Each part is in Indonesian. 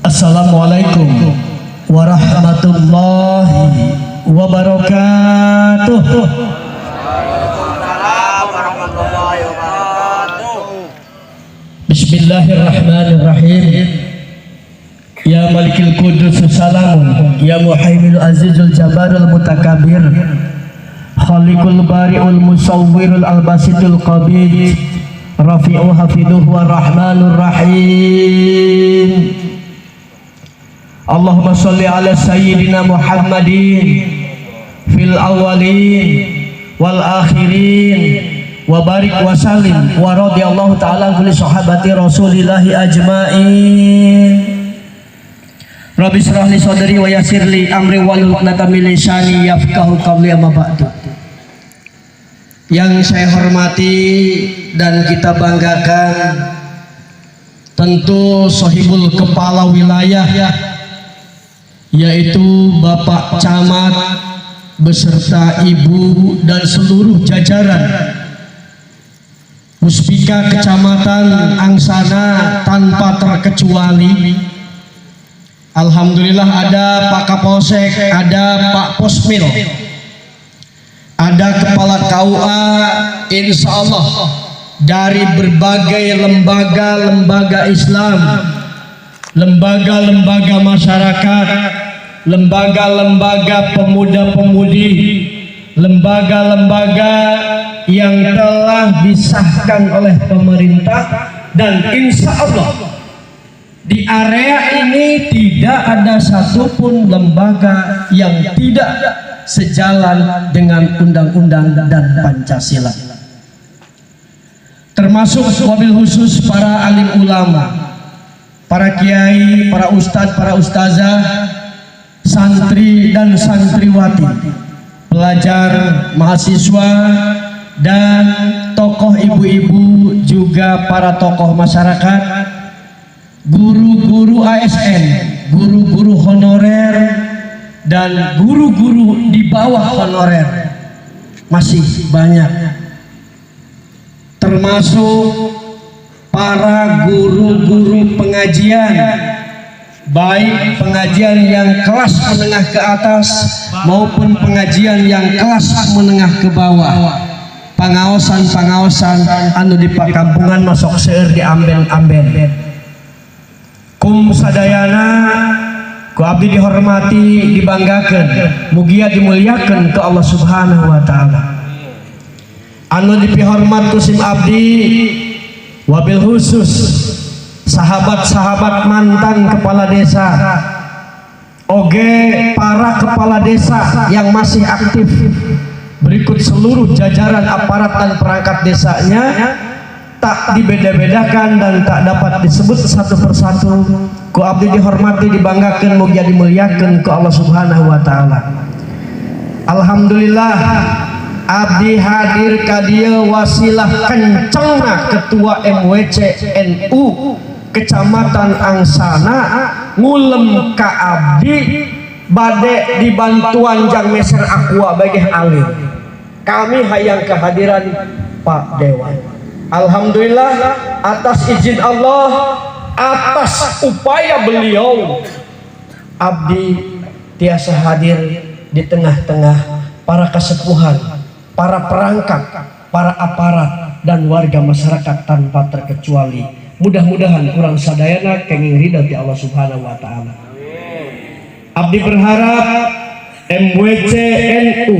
Assalamualaikum warahmatullahi wabarakatuh. Bismillahirrahmanirrahim. Ya Malikil Qudus salamun, ya Muhaiminul Azizul Jabarul Mutakabir, Khaliqul Bari'ul Musawwirul Albasitul Qabid, Rafi'u Hafiduhu wa Rahmanur Rahim. Allahumma sholli ala Sayyidina Muhammadin fil awwalin wal akhirin wa barik wa salim wa radiyallahu ta'ala kulli sahabati Rasulillahi ajma'in. Rabbi shrah li sadri wa yassir li amri wahlul 'uqdatam min lisani yafqahu qawli amma ba'du. Yang saya hormati dan kita banggakan tentu sahibul kepala wilayah, yaitu Bapak Camat beserta Ibu dan seluruh jajaran Muspika Kecamatan Angsana tanpa terkecuali. Alhamdulillah ada Pak Kapolsek, ada Pak Posmil, ada Kepala KUA, insya Allah dari berbagai lembaga-lembaga Islam, lembaga-lembaga masyarakat, lembaga-lembaga pemuda-pemudi, lembaga-lembaga yang telah disahkan oleh pemerintah, dan insya Allah di area ini tidak ada satupun lembaga yang tidak sejalan dengan undang-undang dan Pancasila, termasuk wabil khusus para alim ulama, para kiai, para ustadz, para ustazah, santri dan santriwati, pelajar, mahasiswa, dan tokoh ibu-ibu, juga para tokoh masyarakat, guru-guru ASN, guru-guru honorer, dan guru-guru di bawah honorer. Masih banyak, termasuk para guru-guru pengajian, baik pengajian yang kelas menengah ke atas maupun pengajian yang kelas menengah ke bawah, pengaosan-pengaosan anu di pakampungan masuk seueur di amben-amben. Kum sadayana ku abdi dihormati, dibanggakan, mugia dimuliakan ke Allah Subhanahu wa ta'ala. Anu dipihormat ku sim abdi wabil khusus sahabat-sahabat mantan kepala desa, oge para kepala desa yang masih aktif, berikut seluruh jajaran aparat dan perangkat desanya, tak dibeda-bedakan dan tak dapat disebut satu persatu. Ku abdi dihormati, dibanggakan, mugia dimuliakan ke Allah Subhanahu wa ta'ala. Alhamdulillah abdi hadir ka dieu wasilah kencengna ketua MWC NU Kecamatan Angsana ngulem ka abdi bade dibantuan jang meser aqua bagi alim. Kami hayang kehadiran Pak Dewan. Alhamdulillah atas izin Allah, atas upaya beliau, abdi tiasa hadir di tengah-tengah para kesepuhan, para perangkat, para aparat, dan warga masyarakat tanpa terkecuali. Mudah-mudahan kurang sadayana kenging ridha ti Allah Subhanahu wa ta'ala. Abdi berharap MWC NU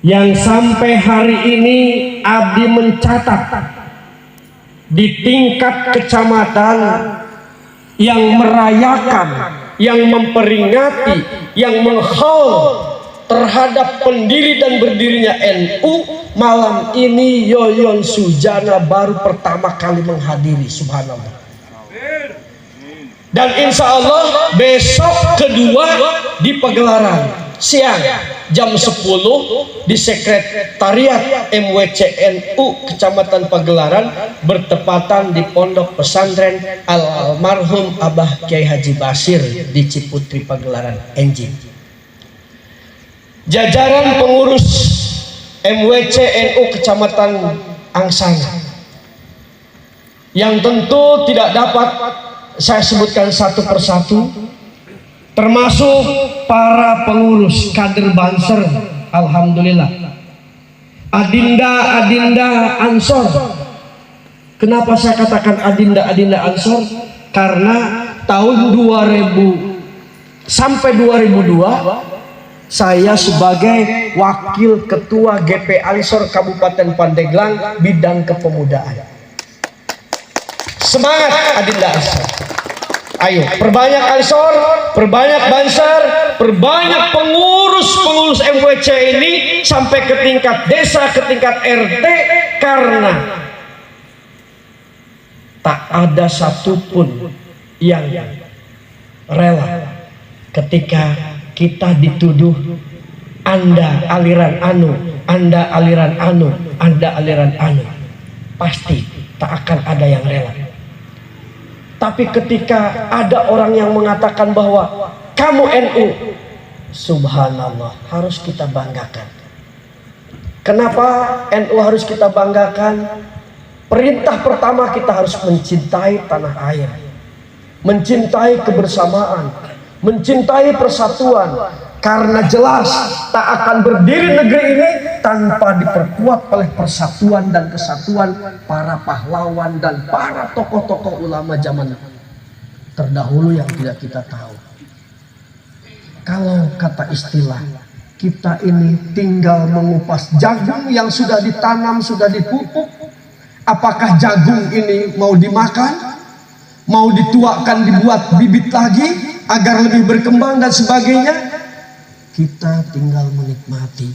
yang sampai hari ini abdi mencatat di tingkat kecamatan yang merayakan, yang memperingati, yang menghaul terhadap pendiri dan berdirinya NU, malam ini Yoyon Sujana baru pertama kali menghadiri. Subhanallah. Dan insya Allah besok kedua di pagelaran siang jam 10 di sekretariat MWC NU Kecamatan Pagelaran, bertepatan di Pondok Pesantren Almarhum Abah Kiai Haji Basir di Ciputri Pagelaran Enjing. Jajaran pengurus MWC NU Kecamatan Angsana yang tentu tidak dapat saya sebutkan satu persatu, termasuk para pengurus kader Banser. Alhamdulillah, adinda Ansor. Kenapa saya katakan adinda Ansor? Karena tahun 2000 sampai 2002 saya sebagai wakil ketua GP Ansor Kabupaten Pandeglang bidang kepemudaan. Semangat adinda Ansor. Ayo, perbanyak Ansor, perbanyak Banser, perbanyak pengurus MWC ini sampai ke tingkat desa, ke tingkat RT, karena tak ada satupun yang rela ketika kita dituduh Anda aliran anu, Anda aliran anu, Anda aliran anu. Pasti tak akan ada yang rela. Tapi ketika ada orang yang mengatakan bahwa kamu NU, subhanallah, harus kita banggakan. Kenapa NU harus kita banggakan? Perintah pertama, kita harus mencintai tanah air, mencintai kebersamaan, mencintai persatuan. Karena jelas tak akan berdiri negeri ini tanpa diperkuat oleh persatuan dan kesatuan para pahlawan dan para tokoh-tokoh ulama zaman terdahulu yang tidak kita tahu. Kalau kata istilah, kita ini tinggal mengupas jagung yang sudah ditanam, sudah dipupuk. Apakah jagung ini mau dimakan, mau dituakan, dibuat bibit lagi agar lebih berkembang dan sebagainya? Kita tinggal menikmati.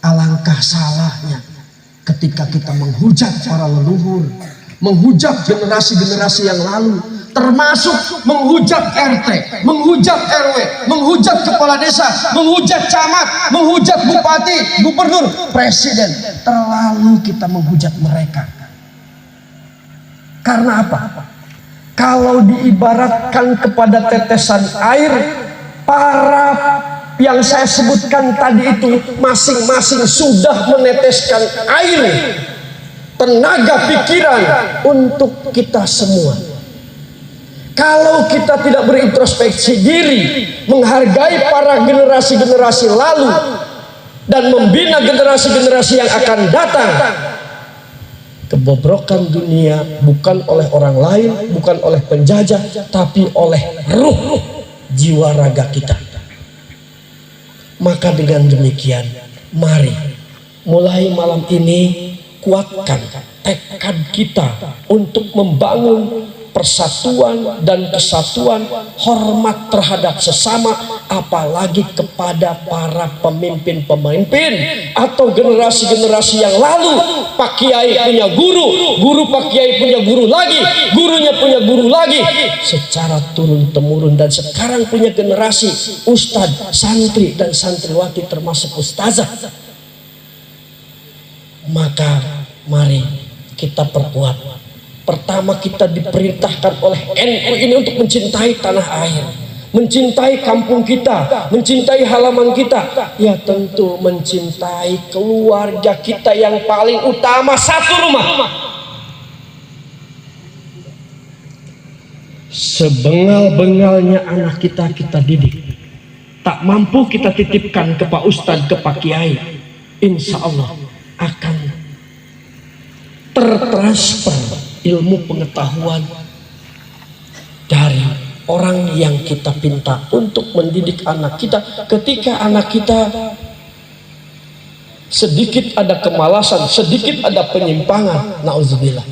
Alangkah salahnya ketika kita menghujat para leluhur, menghujat generasi-generasi yang lalu, termasuk menghujat RT, menghujat RW, menghujat kepala desa, menghujat camat, menghujat bupati, gubernur, presiden. Terlalu kita menghujat mereka. Karena apa? Kalau diibaratkan kepada tetesan air, para yang saya sebutkan tadi itu masing-masing sudah meneteskan air, tenaga pikiran untuk kita semua. Kalau kita tidak berintrospeksi diri, menghargai para generasi-generasi lalu dan membina generasi-generasi yang akan datang, kebobrokan dunia bukan oleh orang lain, bukan oleh penjajah, tapi oleh ruh jiwa raga kita. Maka dengan demikian, mari mulai malam ini kuatkan tekad kita untuk membangun persatuan dan kesatuan, hormat terhadap sesama, apalagi kepada para pemimpin-pemimpin atau generasi-generasi yang lalu. Pak Kiai punya guru, guru Pak Kiai punya guru lagi, gurunya punya guru lagi, secara turun-temurun, dan sekarang punya generasi ustadz, santri dan santriwati termasuk ustazah. Maka mari kita perkuat. Pertama, kita diperintahkan oleh NU ini untuk mencintai tanah air, mencintai kampung kita, mencintai halaman kita. Ya tentu mencintai keluarga kita yang paling utama, satu rumah. Sebengal-bengalnya anak kita, kita didik. Tak mampu kita titipkan ke Pak Ustadz, ke Pak Kiai, insya Allah akan tertransfer ilmu pengetahuan dari orang yang kita pinta untuk mendidik anak kita. Ketika anak kita sedikit ada kemalasan, sedikit ada penyimpangan, nauzubillah.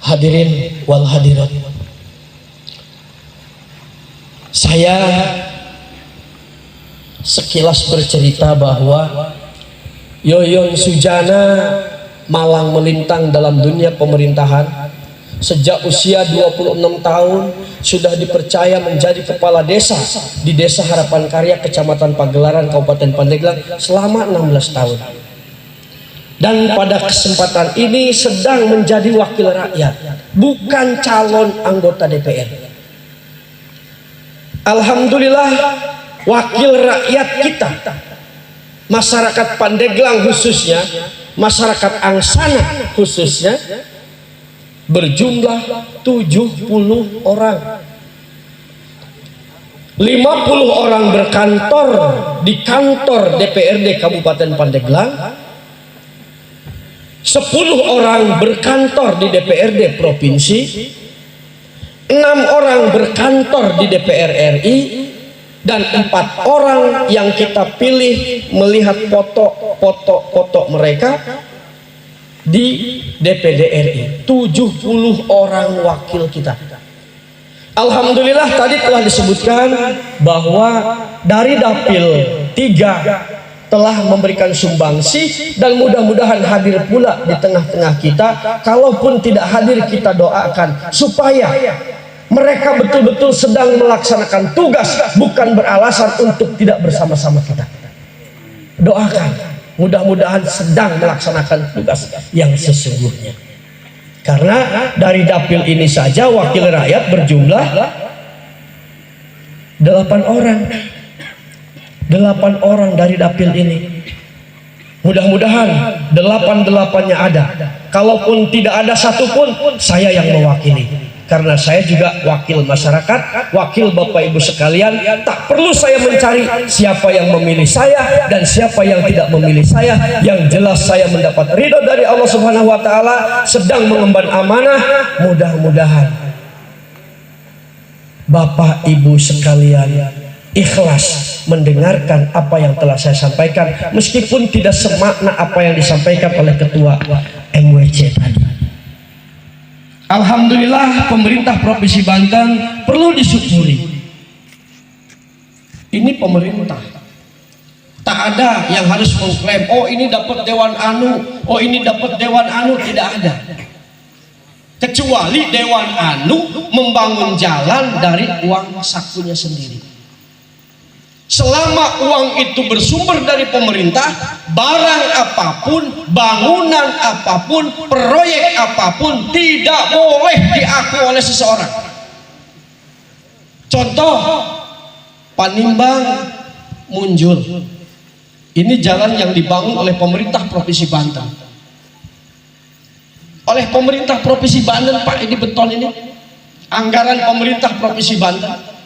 Hadirin wal hadirat, saya sekilas bercerita bahwa Yoyon Sujana malang melintang dalam dunia pemerintahan. Sejak usia 26 tahun sudah dipercaya menjadi kepala desa di Desa Harapan Karya, Kecamatan Pagelaran, Kabupaten Pandeglang selama 16 tahun. Dan pada kesempatan ini sedang menjadi wakil rakyat, bukan calon anggota DPR. Alhamdulillah, wakil rakyat kita, masyarakat Pandeglang khususnya, masyarakat Angsana khususnya, berjumlah 70 orang. 50 orang berkantor di kantor DPRD Kabupaten Pandeglang, 10 orang berkantor di DPRD Provinsi, 6 orang berkantor di DPR RI, dan 4 orang yang kita pilih melihat foto mereka di DPD RI. 70 orang wakil kita. Alhamdulillah tadi telah disebutkan bahwa dari Dapil 3 telah memberikan sumbangsi, dan mudah-mudahan hadir pula di tengah-tengah kita. Kalaupun tidak hadir, kita doakan supaya mereka betul-betul sedang melaksanakan tugas, bukan beralasan untuk tidak bersama-sama kita. Doakan mudah-mudahan sedang melaksanakan tugas yang sesungguhnya. Karena dari dapil ini saja wakil rakyat berjumlah 8 orang. 8 orang dari dapil ini. Mudah-mudahan 8-8-nya ada. Kalaupun tidak ada satupun, saya yang mewakili. Karena saya juga wakil masyarakat, wakil Bapak Ibu sekalian. Tak perlu saya mencari siapa yang memilih saya dan siapa yang tidak memilih saya. Yang jelas saya mendapat ridho dari Allah Subhanahu wa Ta'ala, sedang mengemban amanah. Mudah-mudahan Bapak Ibu sekalian ikhlas mendengarkan apa yang telah saya sampaikan, meskipun tidak semakna apa yang disampaikan oleh Ketua MWC tadi. Alhamdulillah pemerintah Provinsi Banten perlu disyukuri. Ini pemerintah. Tak ada yang harus mengklaim, oh ini dapat Dewan Anu, oh ini dapat Dewan Anu, tidak ada. Kecuali Dewan Anu membangun jalan dari uang sakunya sendiri. Selama uang itu bersumber dari pemerintah, barang apapun, bangunan apapun, proyek apapun tidak boleh diakui oleh seseorang. Contoh, Panimbang Munjul. Ini jalan yang dibangun oleh pemerintah Provinsi Banten. Oleh pemerintah Provinsi Banten, Pak, ini beton ini. Anggaran pemerintah Provinsi Banten.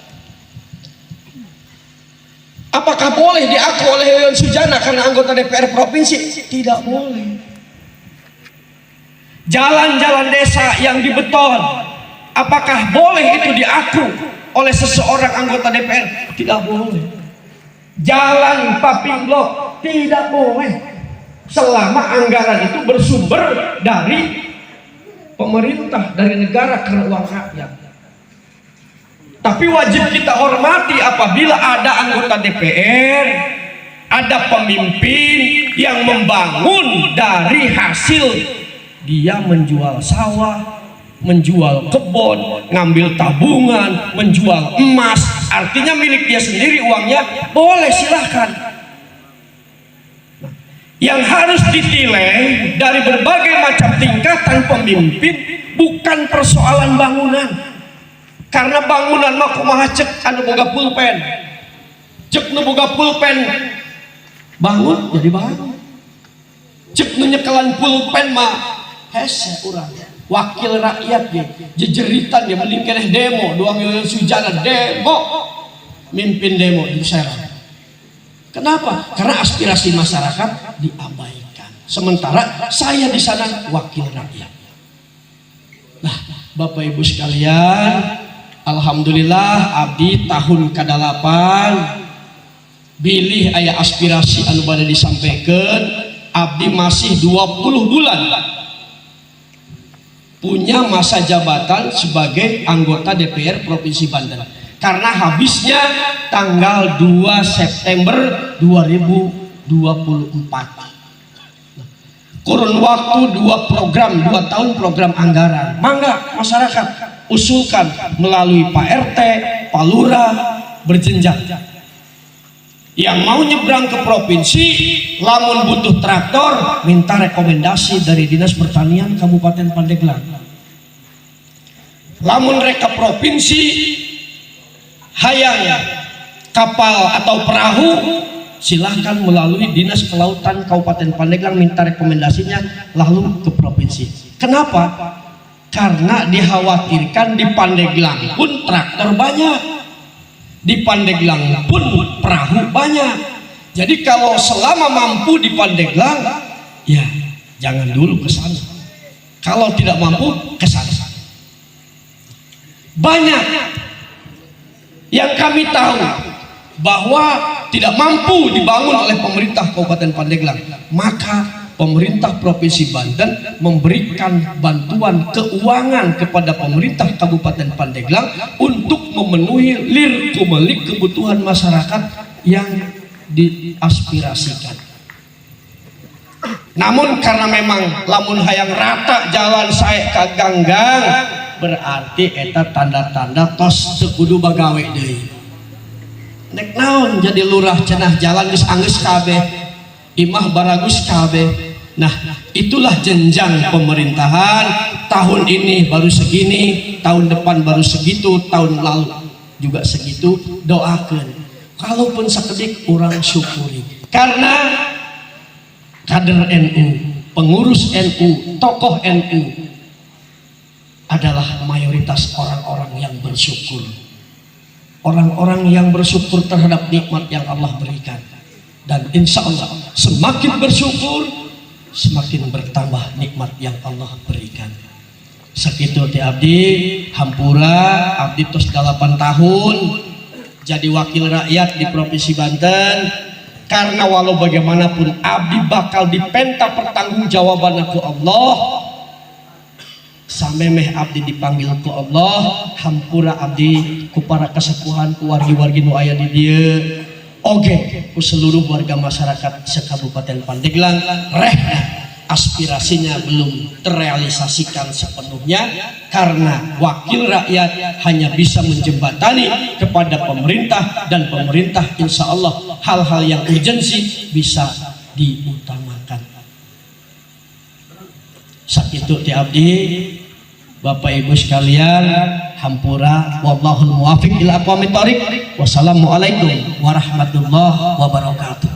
Apakah boleh diakui oleh Yoyon Sujana karena anggota DPR provinsi? Tidak boleh. Jalan-jalan desa yang dibeton, apakah boleh itu diakui oleh seseorang anggota DPR? Tidak boleh. Jalan Paping Blok tidak boleh selama anggaran itu bersumber dari pemerintah, dari negara, karena uang rakyat. Tapi wajib kita hormati apabila ada anggota DPR, ada pemimpin yang membangun dari hasil dia menjual sawah, menjual kebun, ngambil tabungan, menjual emas, artinya milik dia sendiri uangnya, boleh, silahkan. Yang harus ditilai dari berbagai macam tingkatan pemimpin bukan persoalan bangunan. Karena bangunan mah kumaha cek anu boga pulpen. Cek nu boga pulpen bangun jadi bangun. Cek nu nyekelan pulpen mah hese urang. Wakil rakyat ge jejeritan dia mending keneh demo 2 miliar Sujana demo. Mimpin demo di Serang. Kenapa? Karena aspirasi masyarakat diabaikan. Sementara saya di sana wakil rakyat. Nah, Bapak Ibu sekalian, alhamdulillah abdi tahun ke-8 bilih aya aspirasi anu bade disampaikan. Abdi masih 20 bulan punya masa jabatan sebagai anggota DPR Provinsi Banten, karena habisnya tanggal 2 September 2024. Kurun waktu 2 tahun program anggaran. Mangga masyarakat usulkan melalui Pak RT, Pak Lurah, berjenjang. Yang mau nyebrang ke provinsi, lamun butuh traktor, minta rekomendasi dari Dinas Pertanian Kabupaten Pandeglang. Lamun reka provinsi, hayang kapal atau perahu, silahkan melalui Dinas Kelautan Kabupaten Pandeglang minta rekomendasinya lalu ke provinsi. Kenapa? karena dikhawatirkan di Pandeglang pun traktor banyak, di Pandeglang pun perahu banyak. Jadi kalau selama mampu di Pandeglang, ya jangan dulu ke sana. Kalau tidak mampu ke sana. Banyak yang kami tahu bahwa tidak mampu dibangun oleh pemerintah Kabupaten Pandeglang, maka pemerintah Provinsi Banten memberikan bantuan keuangan kepada pemerintah Kabupaten Pandeglang untuk memenuhi lirkumelik kebutuhan masyarakat yang diaspirasikan. Namun karena memang lamun hayang rata jalan saya ke ganggang, berarti eta tanda-tanda tos teu kudu bagawe deui. Nek naon jadi lurah cenah jalan geus anggeus kabeh, imah baragus kabeh. Nah, itulah jenjang pemerintahan. Tahun ini baru segini, tahun depan baru segitu, tahun lalu juga segitu. Doakan. Kalaupun sakedik urang syukuri. Karena kader NU, pengurus NU, tokoh NU adalah mayoritas orang-orang yang bersyukur. Orang-orang yang bersyukur terhadap nikmat yang Allah berikan. Dan insya Allah semakin bersyukur, semakin bertambah nikmat yang Allah berikan. Sakitu ti abdi hampura, abdi tos 8 tahun jadi wakil rakyat di Provinsi Banten. Karena walau bagaimanapun abdi bakal dipenta pertanggungjawaban ku Allah. Samemeh abdi dipanggil ku Allah, hampura abdi ku para kasepuhan, ku wargi-wargi nu aya di dieu, oge ku seluruh warga masyarakat sekabupaten Pandeglang. Aspirasinya belum terrealisasikan sepenuhnya karena wakil rakyat hanya bisa menjembatani kepada pemerintah, dan pemerintah insya Allah hal-hal yang urgensi bisa diutamakan. Sakitu ti abdi Bapak Ibu sekalian, hampura wallahul muwaffiq ila aqwamit thoriq. Wassalamualaikum warahmatullahi wabarakatuh.